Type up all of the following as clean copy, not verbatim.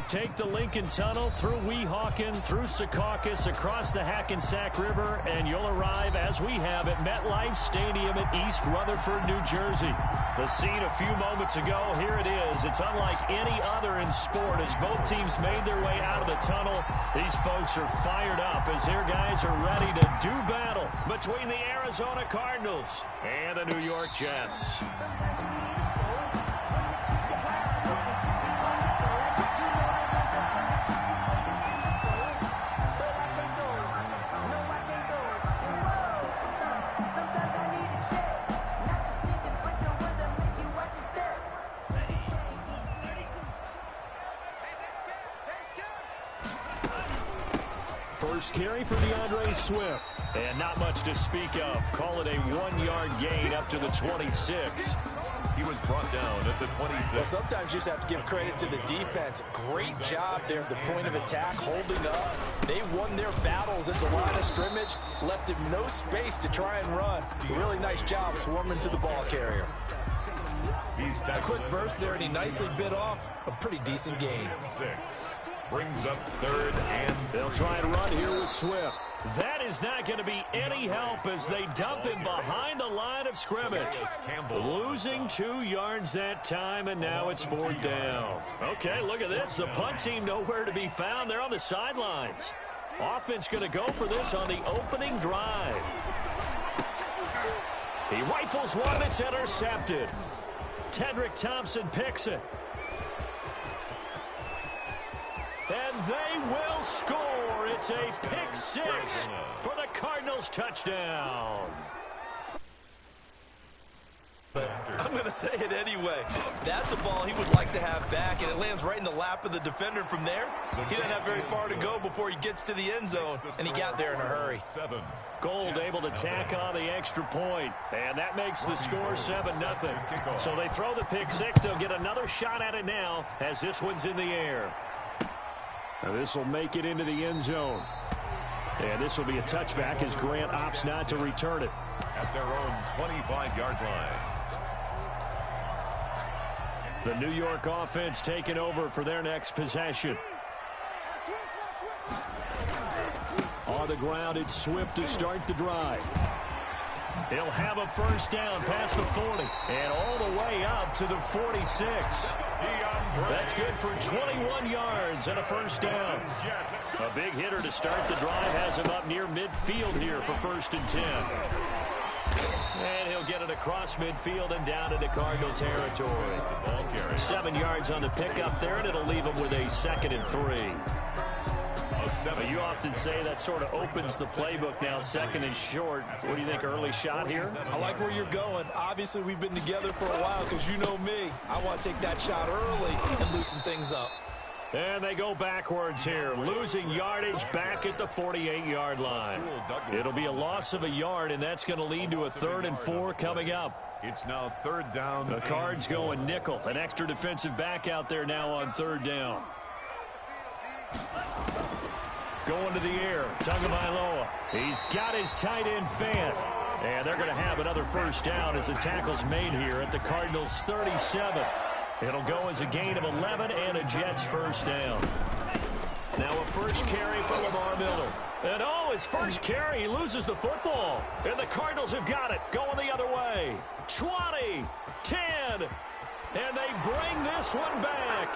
Take the Lincoln Tunnel through Weehawken, through Secaucus, across the Hackensack River, and you'll arrive, as we have, at MetLife Stadium in East Rutherford, New Jersey. The scene a few moments ago, here it is. It's unlike any other in sport as both teams made their way out of the tunnel. These folks are fired up as their guys are ready to do battle between the Arizona Cardinals and the New York Jets. First carry for DeAndre Swift. And not much to speak of. Call it a 1-yard gain up to the 26. He was brought down at the 26. Well, sometimes you just have to give credit to the defense. Great job there at the point of attack, holding up. They won their battles at the line of scrimmage, left him no space to try and run. Really nice job swarming to the ball carrier. A quick burst there, and he nicely bit off a pretty decent gain. 6. Brings up 3rd and they'll try and run here with Swift. That is not going to be any help as they dump him behind the line of scrimmage. Losing 2 yards that time, and now it's 4th down. Okay, look at this. The punt team nowhere to be found. They're on the sidelines. Offense going to go for this on the opening drive. He rifles one. It's intercepted. Tedrick Thompson picks it. And they will score. It's a pick 6 for the Cardinals touchdown. But I'm going to say it anyway. That's a ball he would like to have back, and it lands right in the lap of the defender. From there, he doesn't have very far to go before he gets to the end zone, and he got there in a hurry. Gold able to tack on the extra point, and that makes the score 7-0. So they throw the pick 6. They'll get another shot at it now as this one's in the air. Now this will make it into the end zone. And this will be a touchback as Grant opts not to return it. At their own 25-yard line. The New York offense taking over for their next possession. On the ground, it's Swift to start the drive. He'll have a first down past the 40 and all the way up to the 46. That's good for 21 yards and a first down. A big hitter to start the drive has him up near midfield here for 1st and 10. And he'll get it across midfield and down into Cardinal territory. 7 yards on the pickup there, and it'll leave him with a 2nd and 3. But you often say that sort of opens the playbook now, 2nd and short. What do you think, early shot here? I like where you're going. Obviously, we've been together for a while because you know me. I want to take that shot early and loosen things up. And they go backwards here, losing yardage back at the 48-yard line. It'll be a loss of a yard, and that's going to lead to a 3rd and 4 coming up. It's now 3rd down. The Cards going nickel. An extra defensive back out there now on 3rd down. Going to the air, Tagovailoa. He's got his tight end fan. And they're going to have another first down as the tackle's made here at the Cardinals' 37. It'll go as a gain of 11 and a Jets first down. Now a first carry for Lamar Miller. And his first carry, he loses the football. And the Cardinals have got it, going the other way. 20, 10, and they bring this one back.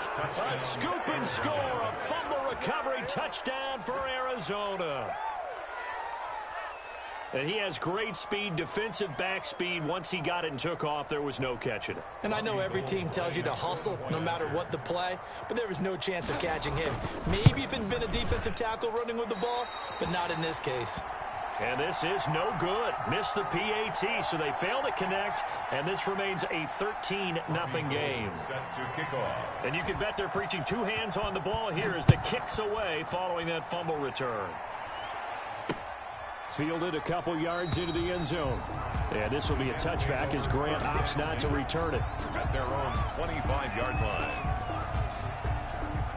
A scoop and score, a fumble recovery touchdown for Arizona. And he has great speed, defensive back speed. Once he got it and took off, there was no catching it. And I know every team tells you to hustle no matter what the play, but there was no chance of catching him. Maybe if it had been a defensive tackle running with the ball, but not in this case. And this is no good. Missed the PAT, so they fail to connect, and this remains a 13-0 game. Set to kick off. And you can bet they're preaching 2 hands on the ball here as the kick's away following that fumble return. Fielded a couple yards into the end zone. And this will be a touchback as Grant opts not to return it. At their own 25-yard line.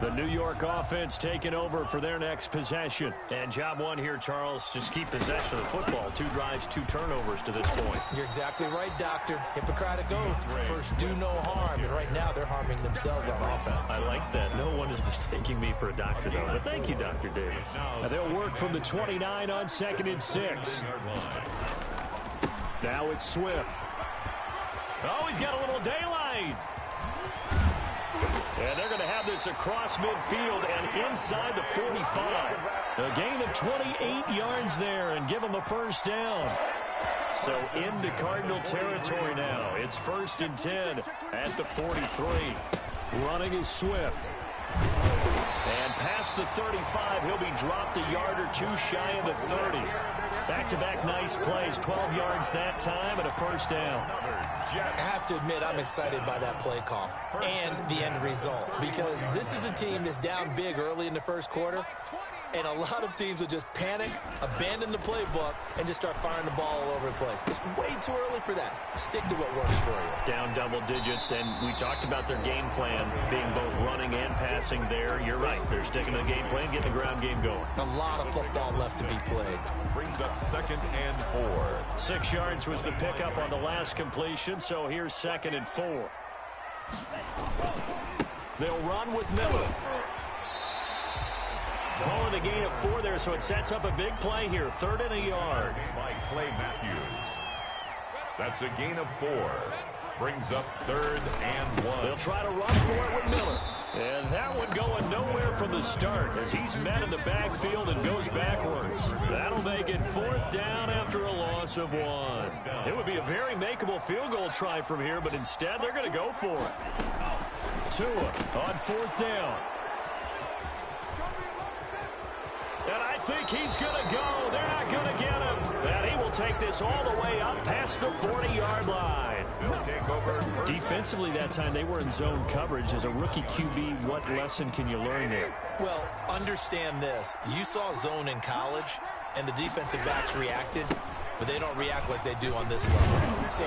The New York offense taking over for their next possession. And job one here, Charles, just keep possession of the football. 2 drives, 2 turnovers to this point. You're exactly right, Doctor. Hippocratic oath. First, do no harm. And right now, they're harming themselves on offense. I like that. No one is mistaking me for a doctor, though. But thank you, Dr. Davis. Now they'll work from the 29 on 2nd and 6. Now it's Swift. Oh, he's got a little daylight. And they're going to have this across midfield and inside the 45. A gain of 28 yards there and give them a first down. So into Cardinal territory now. It's 1st and 10 at the 43. Running is Swift. And past the 35, he'll be dropped a yard or 2 shy of the 30. Back-to-back nice plays, 12 yards that time and a first down. I have to admit, I'm excited by that play call and the end result because this is a team that's down big early in the first quarter, and a lot of teams will just panic, abandon the playbook, and just start firing the ball all over the place. It's way too early for that. Stick to what works for you. Down double digits, and we talked about their game plan being both running and passing there. You're right. They're sticking to the game plan, getting the ground game going. A lot of football left to be played. Brings up 2nd and 4. 6 yards was the pickup on the last completion, so here's 2nd and 4. They'll run with Miller. Calling a gain of 4 there, so it sets up a big play here. 3rd and a yard. By Clay Matthews. That's a gain of 4. Brings up 3rd and 1. They'll try to run for it with Miller. And that one going nowhere from the start as he's met in the backfield and goes backwards. That'll make it 4th down after a loss of 1. It would be a very makeable field goal try from here, but instead they're going to go for it. Tua on 4th down. And I think he's going to go. They're not going to get him. And he will take this all the way up past the 40-yard line. They'll take over. Defensively that time, they were in zone coverage. As a rookie QB, what lesson can you learn there? Well, understand this. You saw zone in college, and the defensive backs reacted, but they don't react like they do on this level. So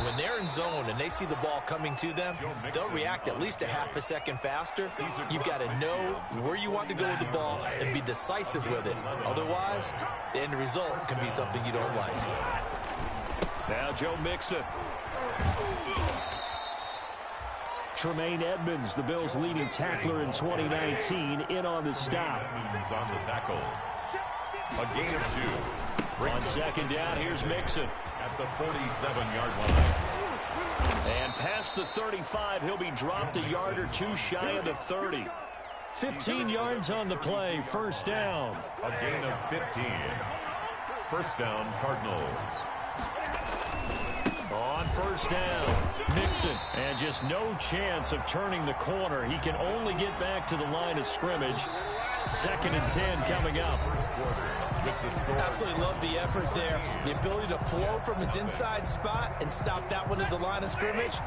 when they're in zone and they see the ball coming to them, they'll react at least a half a second faster. You've got to know where you want to go with the ball and be decisive with it. Otherwise, the end result can be something you don't like. Now Joe Mixon. Tremaine Edmonds, the Bills' leading tackler in 2019, in on the stop. Edmonds on the tackle. A gain of 2. On 2nd down, here's Mixon. At the 47-yard line. And past the 35, he'll be dropped a yard or 2 shy of the 30. 15 yards on the play, 1st down. A gain of 15. 1st down, Cardinals. On 1st down, Mixon. And just no chance of turning the corner. He can only get back to the line of scrimmage. 2nd and 10 coming up. Absolutely love the effort there. The ability to flow from his inside spot and stop that one at the line of scrimmage.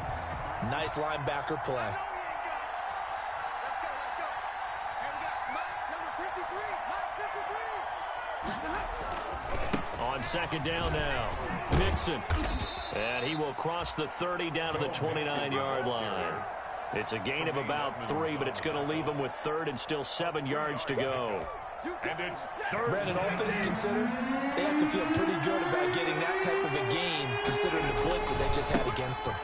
Nice linebacker play. On 2nd down now, Mixon. And he will cross the 30 down to the 29-yard line. It's a gain of about 3, but it's going to leave him with 3rd and still 7 yards to go. And it's 3rd. Brandon, all things considered, they have to feel pretty good about getting that type of a gain, considering the blitz that they just had against them.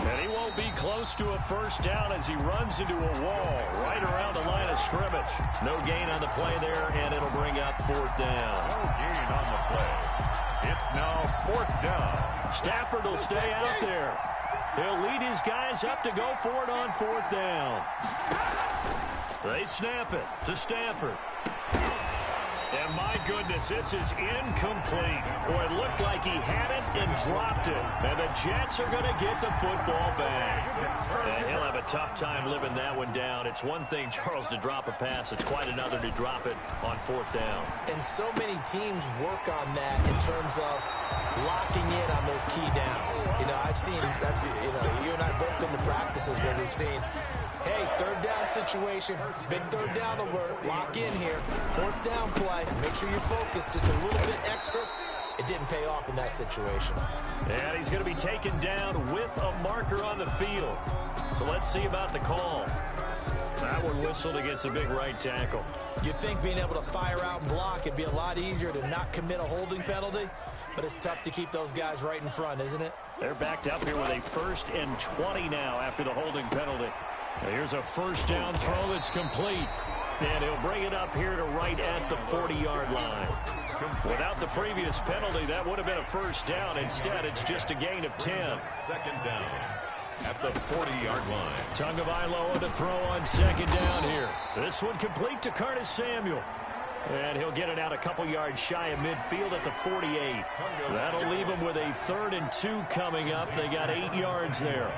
And he won't be close to a 1st down as he runs into a wall right around the line of scrimmage. No gain on the play there, and it'll bring up 4th down. No gain on the play. It's now 4th down. Stafford will stay out there. He'll lead his guys up to go for it on 4th down. They snap it to Stafford. And my goodness, this is incomplete. Or it looked like he had it and dropped it. And the Jets are going to get the football back. And he'll have a tough time living that one down. It's one thing, Charles, to drop a pass. It's quite another to drop it on 4th down. And so many teams work on that in terms of locking in on those key downs. You know, I've seen, you and I both been to practices where we've seen, hey, 3rd down situation, big 3rd down alert, lock in here, 4th down play, make sure you're focused just a little bit extra. It didn't pay off in that situation. And he's going to be taken down with a marker on the field. So let's see about the call. whistle to get a big right tackle. You'd think being able to fire out and block would be a lot easier to not commit a holding penalty, but it's tough to keep those guys right in front, isn't it? They're backed up here with a 1st and 20 now after the holding penalty. Now here's a first down throw that's complete. And he'll bring it up here to right at the 40-yard line. Without the previous penalty, that would have been a first down. Instead, it's just a gain of 10. 2nd down at the 40-yard line. Tagovailoa to throw on 2nd down here. This one complete to Curtis Samuel. And he'll get it out a couple yards shy of midfield at the 48. That'll leave him with a 3rd and 2 coming up. They got 8 yards there.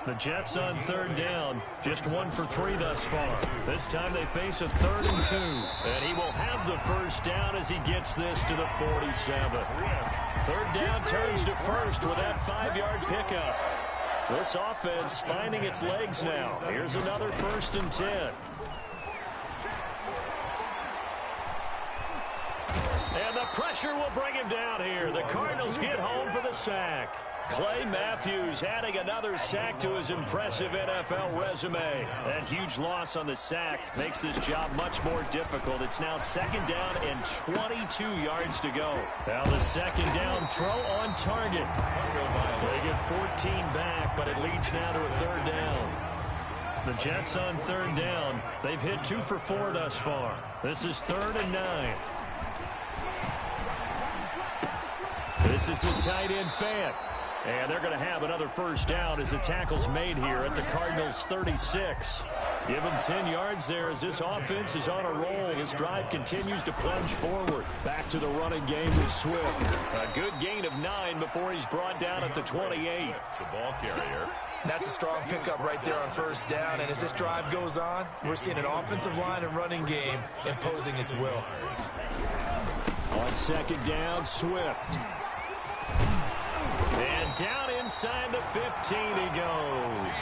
The Jets on 3rd down, just 1 for 3 thus far. This time they face a 3rd and 2. And he will have the first down as he gets this to the 47. 3rd down turns to 1st with that 5-yard pickup. This offense finding its legs now. Here's another 1st and 10. And the pressure will bring him down here. The Cardinals get home for the sack. Clay Matthews adding another sack to his impressive NFL resume. That huge loss on the sack makes this job much more difficult. It's now 2nd down and 22 yards to go. Now the 2nd down throw on target. They get 14 back, but it leads now to a 3rd down. The Jets on 3rd down. They've hit 2 for 4 thus far. This is 3rd and 9. This is the tight end Fant. And they're going to have another first down as the tackle's made here at the Cardinals' 36. Give him 10 yards there as this offense is on a roll. This drive continues to plunge forward. Back to the running game with Swift. A good gain of 9 before he's brought down at the 28. The ball carrier. That's a strong pickup right there on 1st down. And as this drive goes on, we're seeing an offensive line and running game imposing its will. On 2nd down, Swift. And down inside the 15 he goes.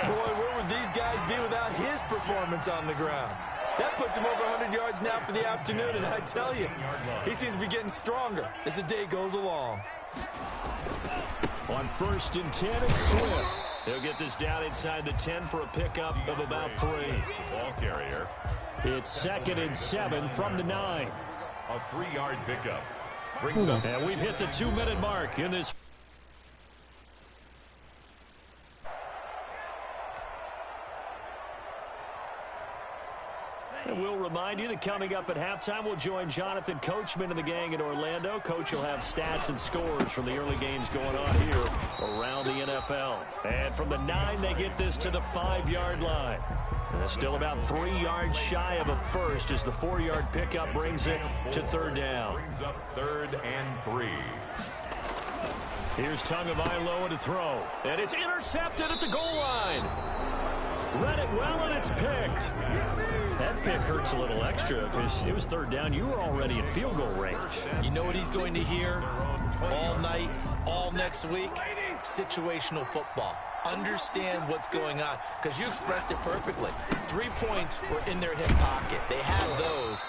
Boy, where would these guys be without his performance on the ground? That puts him over 100 yards now for the afternoon, and I tell you, he seems to be getting stronger as the day goes along. On 1st and 10, it's Swift. He'll get this down inside the 10 for a pickup of about 3. The ball carrier. It's 2nd and 7 from the 9. A 3-yard pickup. Brings up. And we've hit the 2-minute mark in this. And we'll remind you that coming up at halftime, we'll join Jonathan Coachman and the gang in Orlando. Coach will have stats and scores from the early games going on here around the NFL. And from the 9, they get this to the 5-yard line. And still about 3 yards shy of a first as the 4-yard pickup brings it to 3rd down. Brings up 3rd and 3. Here's Tagovailoa to throw. And it's intercepted at the goal line. Read it well, and it's picked. That pick hurts a little extra because it was 3rd down. You were already in field goal range. You know what he's going to hear all night, all next week? Situational football. Understand what's going on, because you expressed it perfectly. 3 points were in their hip pocket. They had those.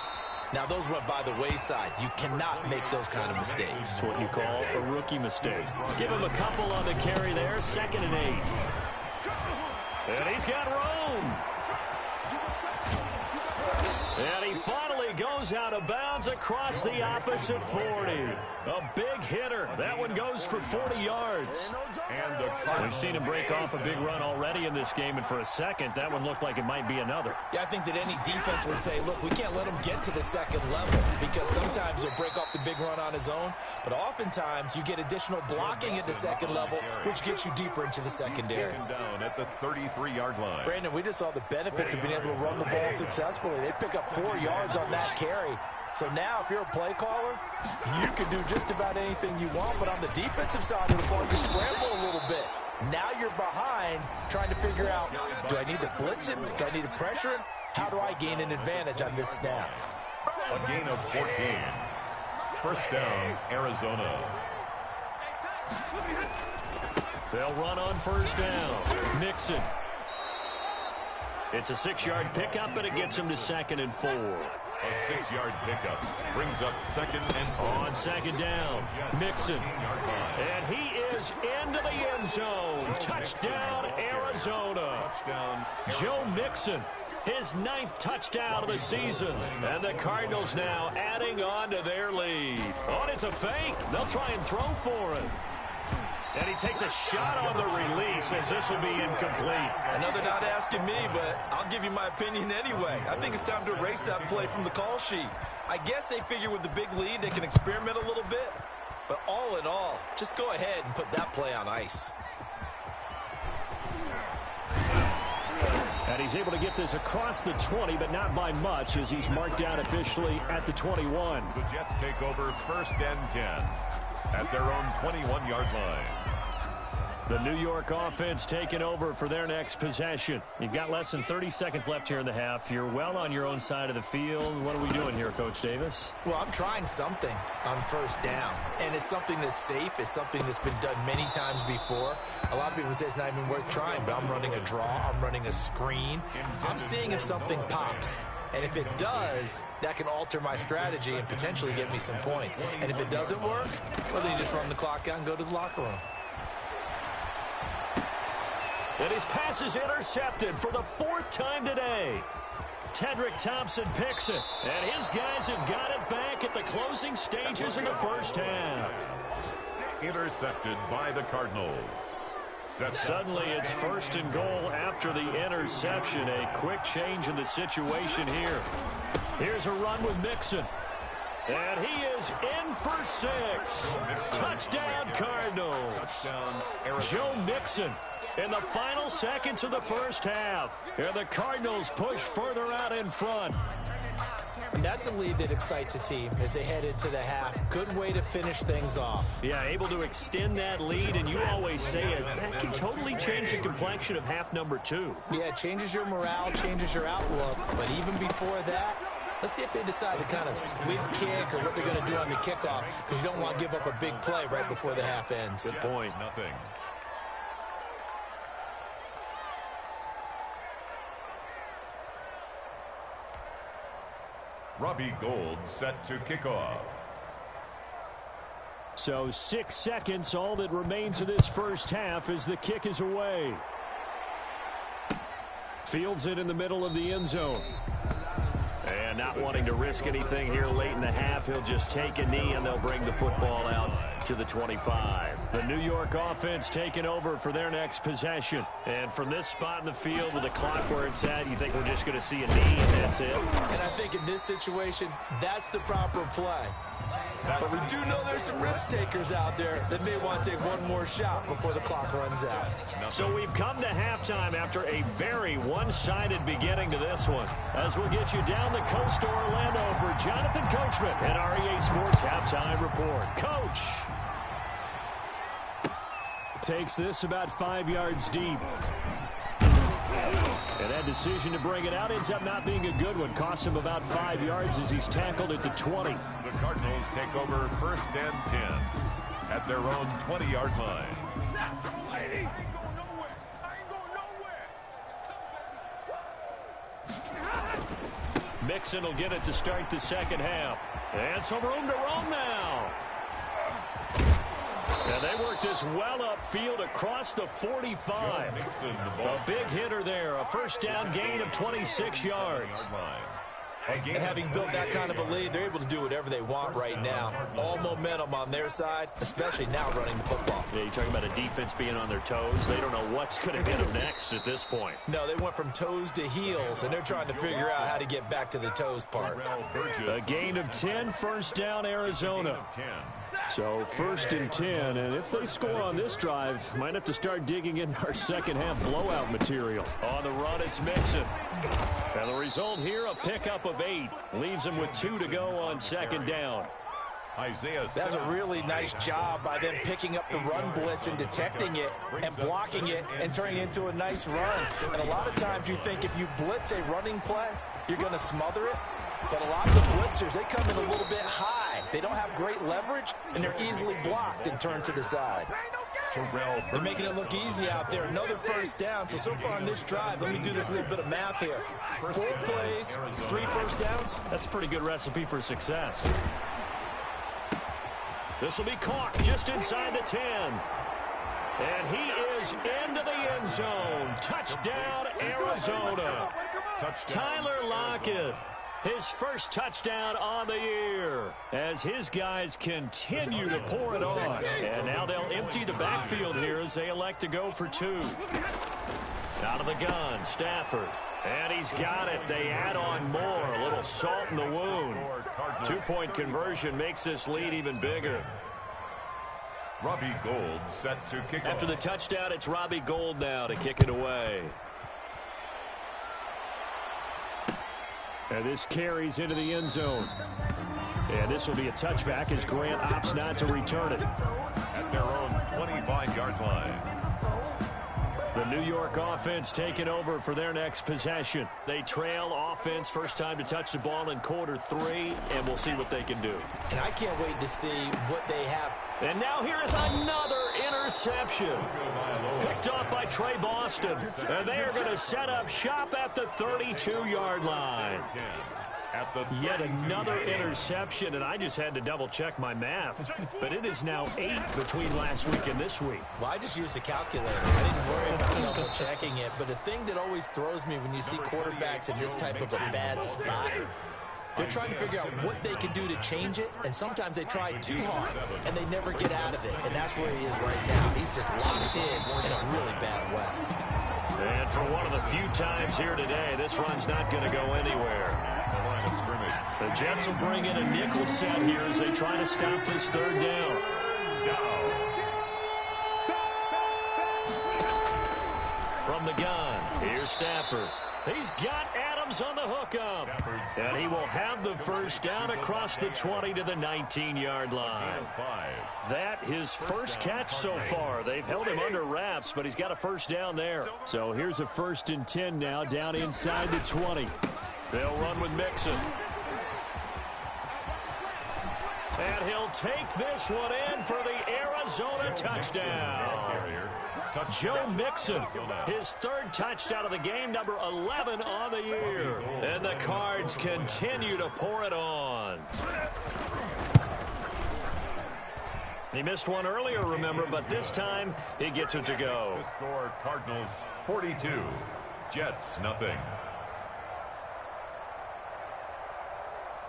Now, those went by the wayside. You cannot make those kind of mistakes. That's what you call a rookie mistake. Give him a couple on the carry there. 2nd and 8. And he's got room. And he finally goes out of bounds across the opposite 40. A big hitter. That one goes for 40 yards. And we've seen him break off a big run already in this game, and for a second, that one looked like it might be another. Yeah, I think that any defense would say, look, we can't let him get to the 2nd level, because sometimes he'll break off the big run on his own, but oftentimes you get additional blocking at the 2nd level, which gets you deeper into the secondary. Down at the 33-yard line. Brandon, we just saw the benefits of being able to run the ball successfully. They pick up 4 yards on that carry. So now, if you're a play caller, you can do just about anything you want, but on the defensive side of the ball, you scramble a little bit. Now you're behind, trying to figure out, do I need to blitz him? Do I need to pressure him? How do I gain an advantage on this snap? A gain of 14. First down, Arizona. They'll run on 1st down. Mixon. It's a 6-yard pickup, but it gets him to 2nd and 4. A 6-yard pickup brings up 2nd and 4. On 2nd down, Mixon. And he is into the end zone. Touchdown, Arizona. Touchdown, Joe Mixon, his 9th touchdown of the season. And the Cardinals now adding on to their lead. Oh, and it's a fake. They'll try and throw for it. And he takes a shot on the release as this will be incomplete. I know they're not asking me, but I'll give you my opinion anyway. I think it's time to erase that play from the call sheet. I guess they figure with the big lead they can experiment a little bit. But all in all, just go ahead and put that play on ice. And he's able to get this across the 20, but not by much as he's marked down officially at the 21. The Jets take over 1st and 10 at their own 21-yard line. The New York offense taking over for their next possession. You've got less than 30 seconds left here in the half. You're well on your own side of the field. What are we doing here, Coach Davis? Well, I'm trying something on 1st down, and it's something that's safe. It's something that's been done many times before. A lot of people say it's not even worth trying, but I'm running a draw. I'm running a screen. I'm seeing if something pops. And if it does, that can alter my strategy and potentially get me some points. And if it doesn't work, well, then you just run the clock out and go to the locker room. And his pass is intercepted for the 4th time today. Tedrick Thompson picks it. And his guys have got it back at the closing stages in the 1st half. Intercepted by the Cardinals. Suddenly it's 1st and goal after the interception. A quick change in the situation here. Here's a run with Mixon. And he is in for 6. Touchdown, Cardinals. Joe Mixon in the final seconds of the 1st half. And the Cardinals push further out in front. And that's a lead that excites a team as they head into the half. Good way to finish things off. Yeah, able to extend that lead, and you always say it. That can totally change the complexion of half number 2. Yeah, it changes your morale, changes your outlook. But even before that, let's see if they decide to kind of squib kick or what they're going to do on the kickoff, because you don't want to give up a big play right before the half ends. Good point. Nothing. Robbie Gould set to kick off. So 6 seconds, all that remains of this 1st half as the kick is away. Fields it in the middle of the end zone. And not wanting to risk anything here late in the half, he'll just take a knee and they'll bring the football out to the 25. The New York offense taking over for their next possession. And from this spot in the field with the clock where it's at, you think we're just going to see a knee and that's it? And I think in this situation, that's the proper play. But we do know there's some risk takers out there that may want to take one more shot before the clock runs out. So we've come to halftime after a very one-sided beginning to this one. As we'll get you down the coast to Orlando for Jonathan Coachman and our EA Sports Halftime Report. Coach takes this about 5 yards deep. And that decision to bring it out ends up not being a good one. Costs him about 5 yards as he's tackled at the 20. The Cardinals take over 1st and 10 at their own 20-yard line. Mixon will get it to start the 2nd half. And some room to roam now. And they work this well upfield across the 45. A big hitter there. A 1st down gain of 26 yards. And having built that kind of a lead, they're able to do whatever they want right now. All momentum on their side, especially now running the football. Yeah, you're talking about a defense being on their toes. They don't know what's going to hit them next at this point. No, they went from toes to heels, and they're trying to figure out how to get back to the toes part. A gain of 10, 1st down, Arizona. So 1st and 10, and if they score on this drive, might have to start digging in our 2nd half blowout material. On the run, it's Mixon. And the result here, a pickup of 8. Leaves him with 2 to go on 2nd down. That's a really nice job by them picking up the run blitz and detecting it and blocking it and turning it into a nice run. And a lot of times you think if you blitz a running play, you're going to smother it. But a lot of the blitzers, they come in a little bit high. They don't have great leverage, and they're easily blocked and turned to the side. They're making it look easy out there. Another 1st down. So far on this drive, let me do this little bit of math here. 4 plays, 3 1st downs. That's a pretty good recipe for success. This will be caught just inside the 10. And he is into the end zone. Touchdown, Arizona. Tyler Lockett, his first touchdown on the year, as his guys continue to pour it on. And now they'll empty the backfield here as they elect to go for two. Out of the gun, Stafford. And he's got it. They add on more. A little salt in the wound. 2-point conversion makes this lead even bigger. Robbie Gould set to kick After off. the touchdown, it's Robbie Gould now to kick it away. And this carries into the end zone. And this will be a touchback as Grant opts not to return it. At their own 25-yard line. The New York offense taking over for their next possession. They trail offense, first time to touch the ball in quarter 3, and we'll see what they can do. And I can't wait to see what they have. And now here is another interception. Picked off by Trey Boston. And they are going to set up shop at the 32-yard line. Yet another interception, and I just had to double-check my math. But it is now 8 between last week and this week. Well, I just used a calculator. I didn't worry about double-checking it. But the thing that always throws me when you see quarterbacks in this type of a bad spot, they're trying to figure out what they can do to change it, and sometimes they try too hard, and they never get out of it. And that's where he is right now. He's just locked in a really bad way. And for one of the few times here today, this run's not going to go anywhere. The Jets will bring in a nickel set here as they try to stop this third down. From the gun, here's Stafford. He's got Adams on the hookup. And he will have the first down across the 20 to the 19-yard line. That his first catch so far. They've held him under wraps, but he's got a first down there. So here's a 1st and 10 now down inside the 20. They'll run with Mixon. And he'll take this one in for the Arizona touchdown. Joe Mixon, his 3rd touchdown of the game, number 11 on the year. And the Cards continue to pour it on. He missed one earlier, remember, but this time he gets it to go. The score, Cardinals 42, Jets nothing.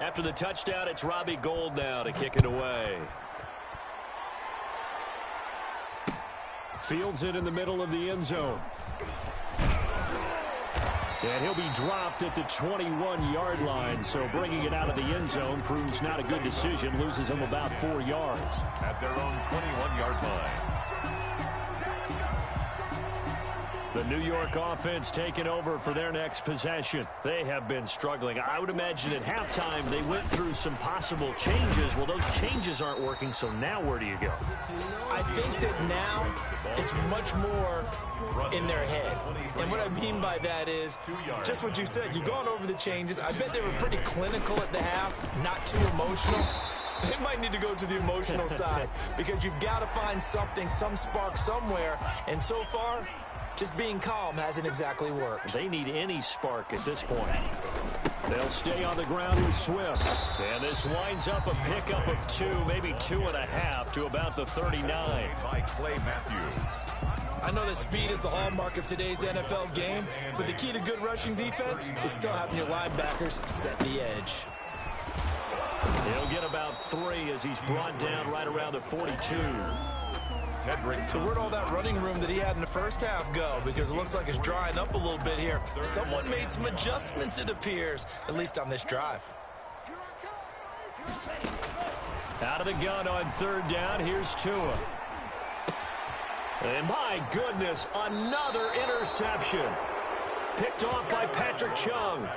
After the touchdown, it's Robbie Gould now to kick it away. Fields it in the middle of the end zone. And he'll be dropped at the 21-yard line, so bringing it out of the end zone proves not a good decision, loses him about 4 yards. At their own 21-yard line. The New York offense taking over for their next possession. They have been struggling. I would imagine at halftime they went through some possible changes. Well, those changes aren't working, so now where do you go? I think that now it's much more in their head. And what I mean by that is just what you said. You've gone over the changes. I bet they were pretty clinical at the half, not too emotional. They might need to go to the emotional side because you've got to find something, some spark somewhere. And so far, just being calm hasn't exactly worked. They need any spark at this point. They'll stay on the ground with Swift. And this winds up a pickup of 2, maybe 2.5 to about the 39. By Clay Matthews. I know that speed is the hallmark of today's NFL game, but the key to good rushing defense is still having your linebackers set the edge. He'll get about 3 as he's brought down right around the 42. So where'd all that running room that he had in the first half go? Because it looks like it's drying up a little bit here. Someone made some adjustments, it appears, at least on this drive. Out of the gun on 3rd down, here's Tua. And my goodness, another interception. Picked off by Patrick Chung.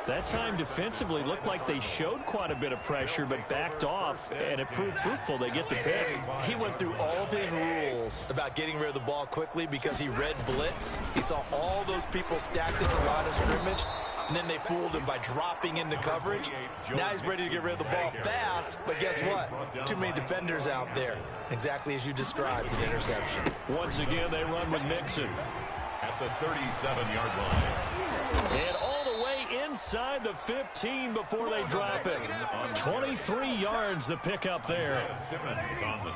That time defensively looked like they showed quite a bit of pressure but backed off, and it proved fruitful. They get the pick. He went through all of his rules about getting rid of the ball quickly because he read blitz. He saw all those people stacked at the line of scrimmage, and then they fooled him by dropping into coverage. Now he's ready to get rid of the ball fast, but guess what? Too many defenders out there. Exactly as you described, an interception. Once again, they run with Mixon. At the 37-yard line. And all the way inside inside the 15 before they drop it. 23 yards the pickup there.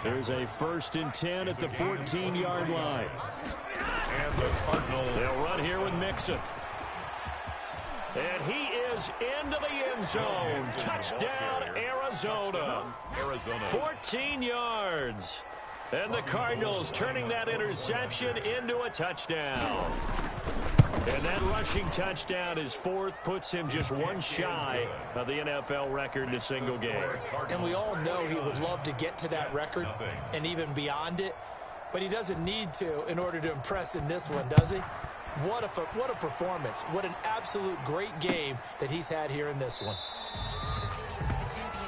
There's a 1st and 10 at the 14-yard line. And the Cardinals. They'll run here with Mixon. And he is into the end zone. Touchdown, Arizona. 14 yards. And the Cardinals turning that interception into a touchdown. And that rushing touchdown is 4th, puts him just one shy of the NFL record in a single game. And we all know he would love to get to that record and even beyond it, but he doesn't need to in order to impress in this one, does he? What a performance. What an absolute great game that he's had here in this one.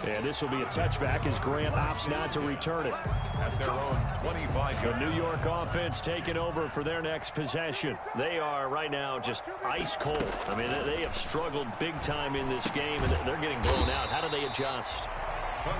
And this will be a touchback as Grant opts not to return it. At their own 25-yard. The New York offense taking over for their next possession. They are right now just ice cold. I mean, they have struggled big time in this game, and they're getting blown out. How do they adjust?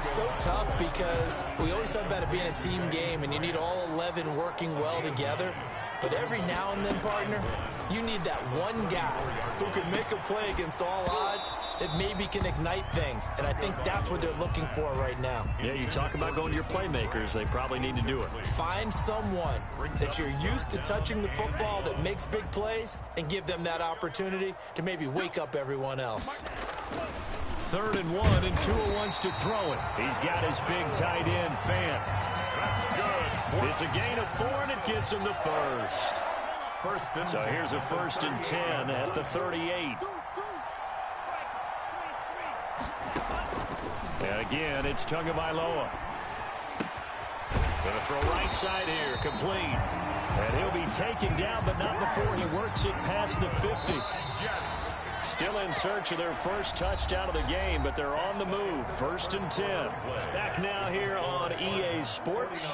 So tough because we always talk about it being a team game, and you need all 11 working well together. But every now and then, partner, you need that one guy who can make a play against all odds that maybe can ignite things. And I think that's what they're looking for right now. Yeah, you talk about going to your playmakers. They probably need to do it. Find someone that you're used to touching the football that makes big plays and give them that opportunity to maybe wake up everyone else. 3rd and 1, and Tua wants to throw it. He's got his big tight end, Fant. That's good. It's a gain of 4, and it gets him the first. So here's a 1st and 10 at the 38. And again, it's Tagovailoa. Going to throw right side here, complete. And he'll be taken down, but not before he works it past the 50. Still in search of their first touchdown of the game, but they're on the move. 1st and 10. Back now here on EA Sports.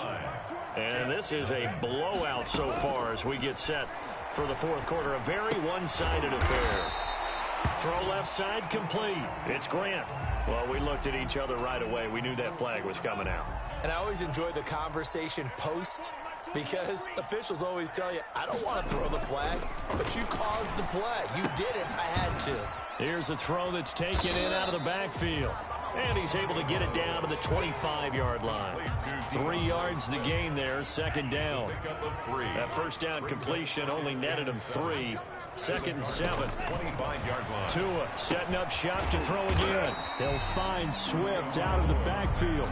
And this is a blowout so far as we get set for the 4th quarter. A very one-sided affair. Throw left side, complete. It's Grant. Well, we looked at each other right away. We knew that flag was coming out. And I always enjoy the conversation post, because officials always tell you, I don't want to throw the flag, but you caused the play. You did it. I had to. Here's a throw that's taken in out of the backfield. And he's able to get it down to the 25-yard line. 3 yards the gain there, 2nd down. That 1st down completion only netted him 3. 2nd and 7. 25-yard line. Tua setting up shop to throw again. They'll find Swift out of the backfield.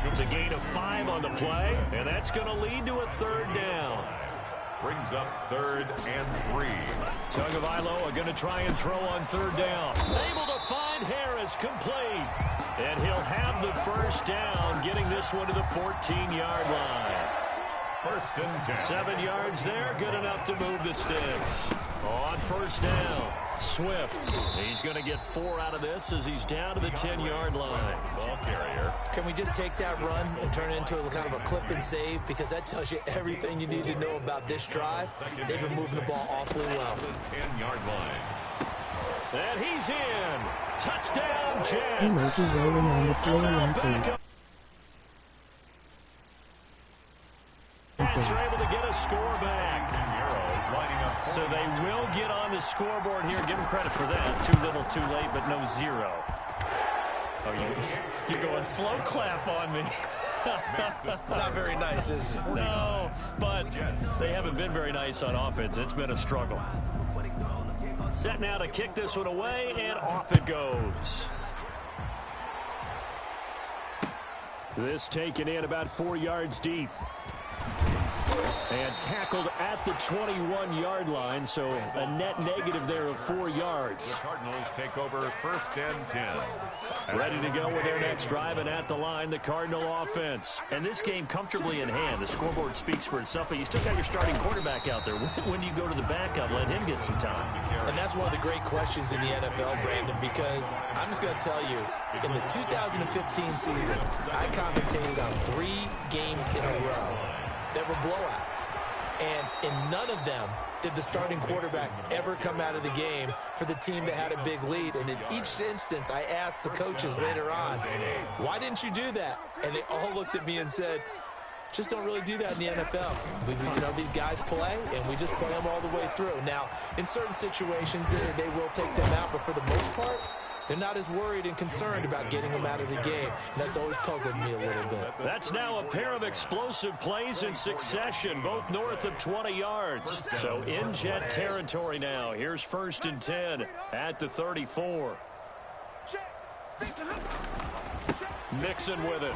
It's a gain of 5 on the play, and that's going to lead to a 3rd down. Brings up 3rd and 3. Tagovailoa going to try and throw on 3rd down. Able to find Harris, complete. And he'll have the 1st down, getting this one to the 14-yard line. 1st and 10. 7 yards there, good enough to move the sticks. On 1st down, Swift. He's going to get 4 out of this as he's down to the 10-yard line. Ball carrier. Can we just take that run and turn it into a kind of a clip and save? Because that tells you everything you need to know about this drive. They've been moving the ball awfully well. 10-yard line. And he's in. Touchdown, Jets. Emoji rolling on the floor like a... Jets are able to get a score back. So they will get on the scoreboard here. Give them credit for that. Too little, too late, but no 0. Oh, you're going slow clap on me. Not very nice, is it? No, but they haven't been very nice on offense. It's been a struggle. Set now to kick this one away, and off it goes. This taken in about 4 yards deep. And tackled at the 21-yard line, so a net negative there of 4 yards. The Cardinals take over 1st and 10. Ready to go with their next drive, and at the line, the Cardinal offense. And this game comfortably in hand. The scoreboard speaks for itself, but you still got your starting quarterback out there. When you go to the backup, let him get some time. And that's one of the great questions in the NFL, Brandon, because I'm just going to tell you, in the 2015 season, I commentated on 3 games in a row that were blowouts. And in none of them did the starting quarterback ever come out of the game for the team that had a big lead. And in each instance, I asked the coaches later on, why didn't you do that? And they all looked at me and said, just don't really do that in the NFL. These guys play, and we just play them all the way through. Now, in certain situations, they will take them out, but for the most part, they're not as worried and concerned about getting them out of the game. And that's always puzzled me a little bit. That's now a pair of explosive plays in succession, both north of 20 yards. So in Jet territory now. Here's 1st and 10 at the 34. Mixon with it.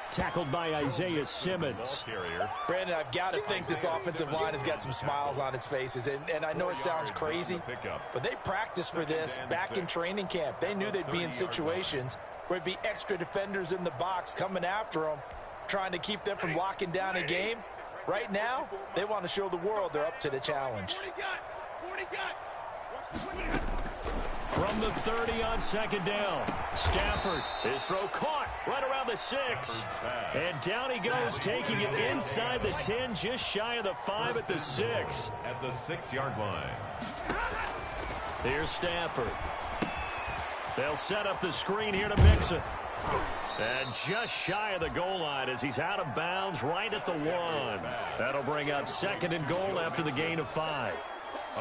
Tackled by Isaiah Simmons. Brandon, I've got to think this offensive line has got some smiles on its faces. And I know it sounds crazy, but they practiced for this back in training camp. They knew they'd be in situations where it'd be extra defenders in the box coming after them, trying to keep them from locking down a game. Right now, they want to show the world they're up to the challenge. From the 30 on 2nd down. Stafford, his throw caught right around the 6. And down he goes, taking it inside the 10, just shy of the 5 at the 6. At the 6-yard line. Here's Stafford. They'll set up the screen here to Mixon. And just shy of the goal line as he's out of bounds right at the 1. That'll bring up 2nd and goal after the gain of 5.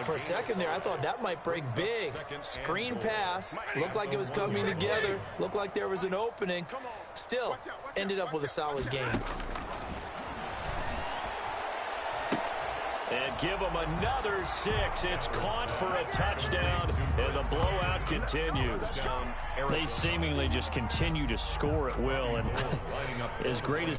For a second there, I thought that might break big. Screen pass. Looked like it was coming together. Looked like there was an opening. Still, ended up with a solid game. And give them another 6. It's caught for a touchdown, and the blowout continues. They seemingly just continue to score at will, and as great as